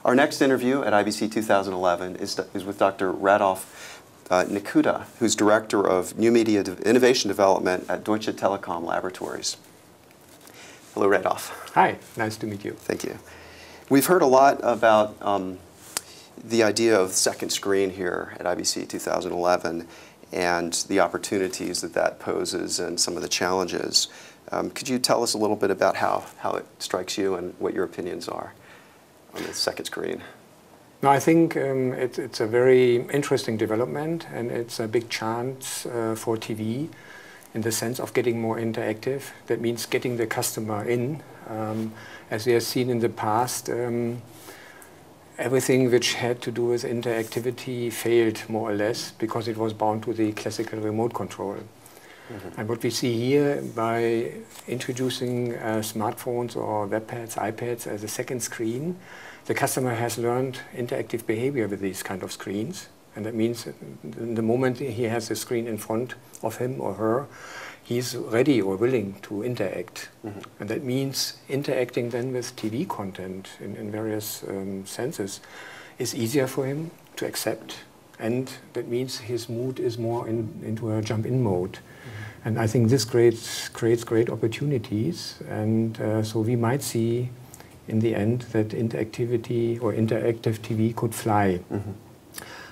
Our next interview at IBC 2011 is with Dr. Randolph Nikutta, who's Director of New Media Innovation Development at Deutsche Telekom Laboratories. Hello, Randolph. Hi, nice to meet you. Thank you. We've heard a lot about the idea of the second screen here at IBC 2011 and the opportunities that poses and some of the challenges. Could you tell us a little bit about how it strikes you and what your opinions are on the second screen? No, I think it's a very interesting development, and it's a big chance for TV in the sense of getting more interactive. That means getting the customer in. As we have seen in the past, everything which had to do with interactivity failed more or less because it was bound to the classical remote control. Mm-hmm. And what we see here, by introducing smartphones or webpads, iPads as a second screen, the customer has learned interactive behavior with these kind of screens. And that means the moment he has a screen in front of him or her, he's ready or willing to interact. Mm-hmm. And that means interacting then with TV content in various senses is easier for him to accept. And that means his mood is more into a jump-in mode. Mm-hmm. And I think this creates great opportunities. And so we might see in the end that interactivity or interactive TV could fly. Mm-hmm.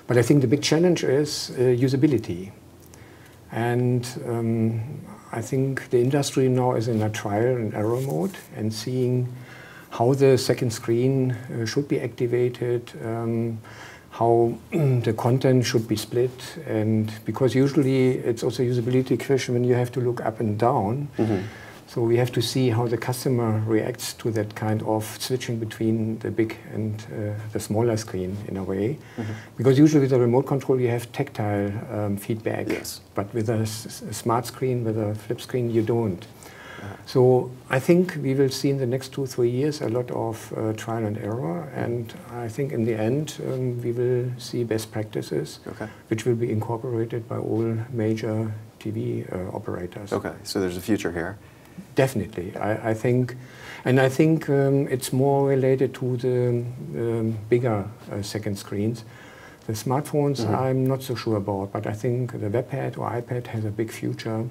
But I think the big challenge is usability. And I think the industry now is in a trial and error mode and seeing how the second screen should be activated, how the content should be split, and because usually it's also a usability question when you have to look up and down. Mm-hmm. So we have to see how the customer reacts to that kind of switching between the big and the smaller screen in a way. Mm-hmm. Because usually with a remote control you have tactile feedback, yes. But with a smart screen, with a flip screen, you don't. Uh-huh. So I think we will see in the next 2-3 years a lot of trial and error, and I think in the end we will see best practices, okay, which will be incorporated by all major TV operators. Okay, so there's a future here. Definitely, I think, and I think it's more related to the bigger second screens. The smartphones, mm-hmm, I'm not so sure about, but I think the webpad or iPad has a big future,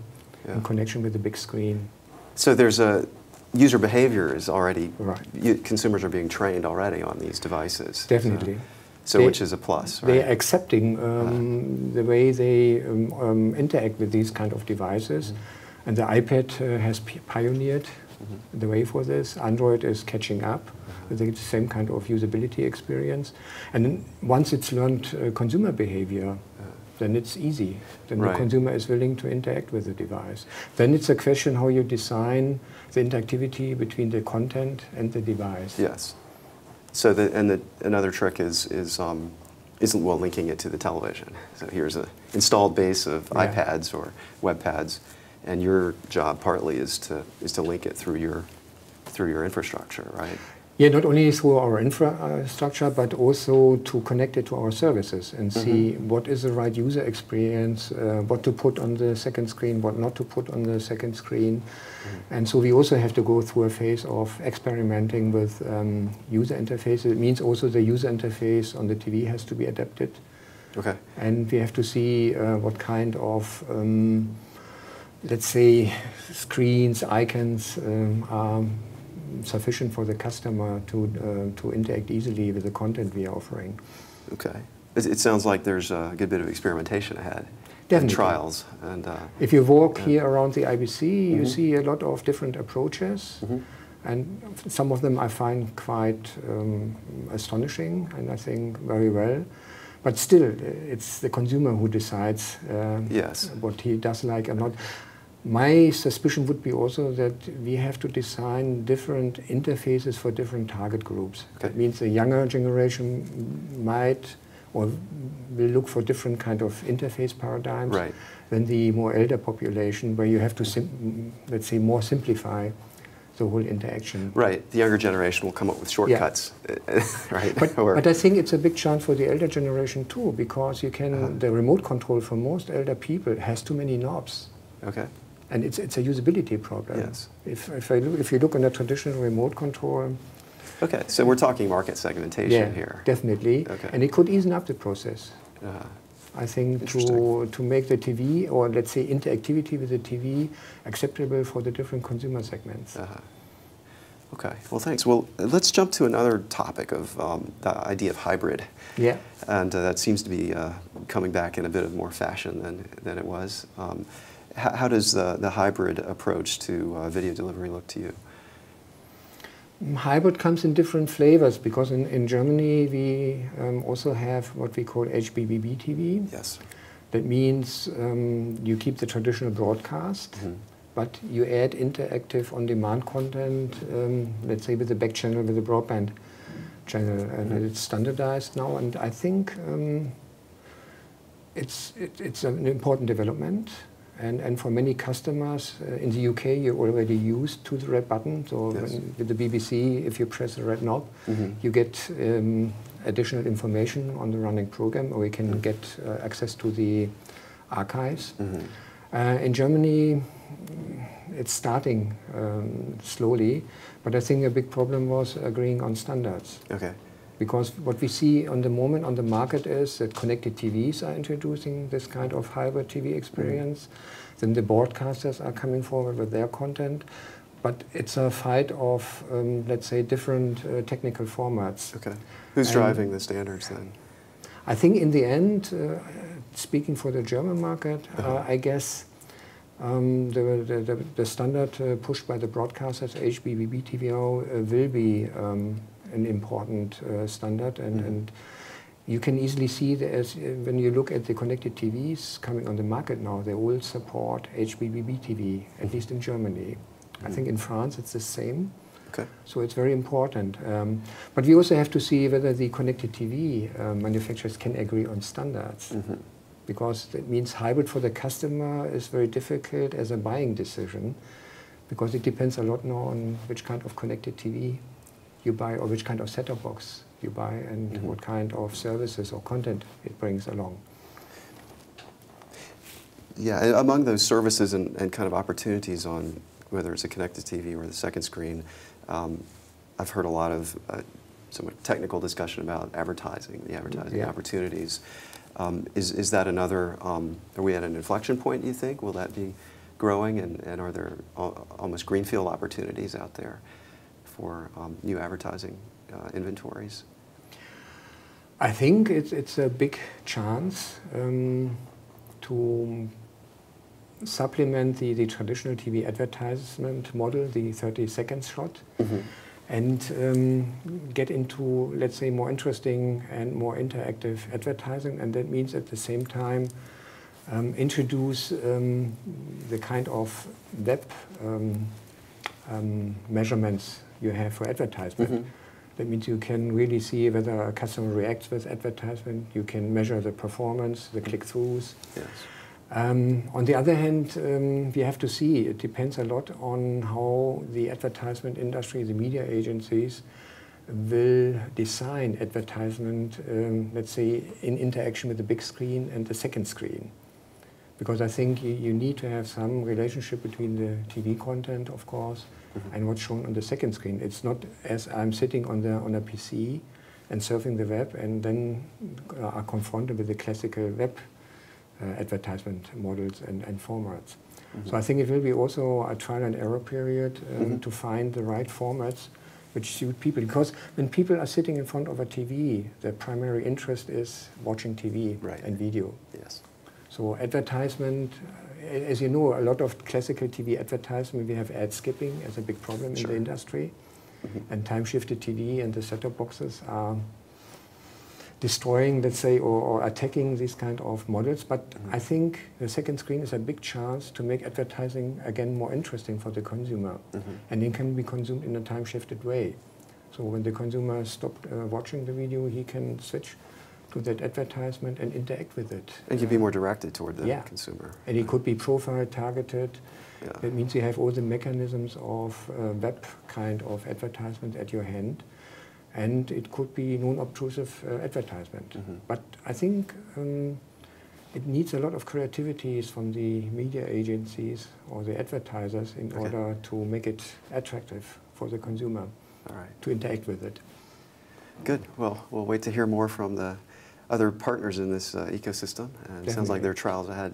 yeah, in connection with the big screen. So there's a user behavior is already, right. Consumers are being trained already on these devices. Definitely. So which is a plus, right? They're accepting the way they interact with these kind of devices. Mm-hmm. And the iPad has pioneered, mm-hmm, the way for this. Android is catching up, mm-hmm, with the same kind of usability experience. And then once it's learned consumer behavior, then it's easy. Then right, the consumer is willing to interact with the device. Then it's a question how you design the interactivity between the content and the device. Yes. So another trick is linking it to the television. So here's an installed base of, yeah, iPads or webpads. And your job partly is to link it through your infrastructure, right? Yeah, not only through our infrastructure, but also to connect it to our services and, mm-hmm, see what is the right user experience, what to put on the second screen, what not to put on the second screen. Mm-hmm. And so we also have to go through a phase of experimenting with user interfaces. It means also the user interface on the TV has to be adapted. Okay. And we have to see what kind of let's say screens, icons are sufficient for the customer to interact easily with the content we are offering. Okay. It sounds like there's a good bit of experimentation ahead. Definitely. And trials. And, if you walk here around the IBC, mm-hmm, you see a lot of different approaches. Mm-hmm. And some of them I find quite astonishing and I think very well. But still, it's the consumer who decides, yes, what he does like or not. My suspicion would be also that we have to design different interfaces for different target groups. Okay. That means the younger generation might or will look for different kind of interface paradigms, right, than the more elder population, where you have to, let's say, more simplify the whole interaction. Right. The younger generation will come up with shortcuts, yeah, right? But I think it's a big chance for the elder generation too, because you can, the remote control for most elder people has too many knobs. Okay. And it's a usability problem. Yes. If you look on a traditional remote control, Okay, so we're talking market segmentation here. Definitely. Okay. And it could ease up the process. I think to make the TV, or let's say interactivity with the TV, acceptable for the different consumer segments. Okay, well thanks. Well, let's jump to another topic of the idea of hybrid. Yeah. And that seems to be coming back in a bit of more fashion than it was. How does the hybrid approach to video delivery look to you? Hybrid comes in different flavors, because in Germany we also have what we call HBBB TV. Yes. That means you keep the traditional broadcast, but you add interactive on-demand content, let's say with the back channel, with the broadband channel, and it's standardized now. And I think it's an important development. And for many customers in the UK, you're already used to the red button. So with the BBC, if you press the red knob, you get additional information on the running program, or you can get access to the archives. In Germany, it's starting slowly, but I think a big problem was agreeing on standards. Okay. Because what we see on the moment on the market is that connected TVs are introducing this kind of hybrid TV experience. Then the broadcasters are coming forward with their content. But it's a fight of, let's say, different technical formats. Okay. Who's driving the standards then? I think in the end, speaking for the German market, I guess the standard pushed by the broadcasters, HBBB TVO, will be an important standard, and you can easily see that when you look at the connected TVs coming on the market now, they all support HBBB TV, at least in Germany. I think in France it's the same. Okay. So it's very important. But we also have to see whether the connected TV manufacturers can agree on standards. Because that means hybrid for the customer is very difficult as a buying decision, because it depends a lot now on which kind of connected TV you buy, or which kind of set-top box you buy, and what kind of services or content it brings along. Yeah, among those services and kind of opportunities on whether it's a connected TV or the second screen, I've heard a lot of somewhat technical discussion about advertising, the advertising opportunities. Is that another, are we at an inflection point, do you think? Will that be growing, and are there almost greenfield opportunities out there for new advertising inventories? I think it's a big chance to supplement the traditional TV advertisement model, the 30-second slot, and get into, let's say, more interesting and more interactive advertising. And that means at the same time introduce the kind of web measurements you have for advertisement. That means you can really see whether a customer reacts with advertisement. You can measure the performance, the click-throughs. Yes. On the other hand, we have to see, it depends a lot on how the advertisement industry, the media agencies, will design advertisement, let's say, in interaction with the big screen and the second screen. Because I think you need to have some relationship between the TV content, of course, and what's shown on the second screen. It's not as I'm sitting on a PC and surfing the web and then are confronted with the classical web advertisement models and formats. So I think it will be also a trial and error period to find the right formats which suit people. Because when people are sitting in front of a TV, their primary interest is watching TV and video. Yes. So advertisement, as you know, a lot of classical TV advertisement, we have ad skipping as a big problem in the industry. And time-shifted TV and the set-top boxes are destroying, let's say, or attacking these kind of models. But I think the second screen is a big chance to make advertising, again, more interesting for the consumer. And it can be consumed in a time-shifted way. So when the consumer stopped watching the video, he can switch to that advertisement and interact with it. And you'd be more directed toward the consumer. And it could be profile targeted. That means you have all the mechanisms of web kind of advertisement at your hand. And it could be non-obtrusive advertisement. But I think it needs a lot of creativity from the media agencies or the advertisers in order to make it attractive for the consumer. All right. to interact with it. Good. Well, we'll wait to hear more from the other partners in this ecosystem. And it sounds like there are trials ahead.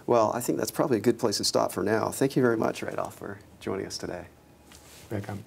Well, I think that's probably a good place to stop for now. Thank you very much, Randolph, for joining us today. Welcome.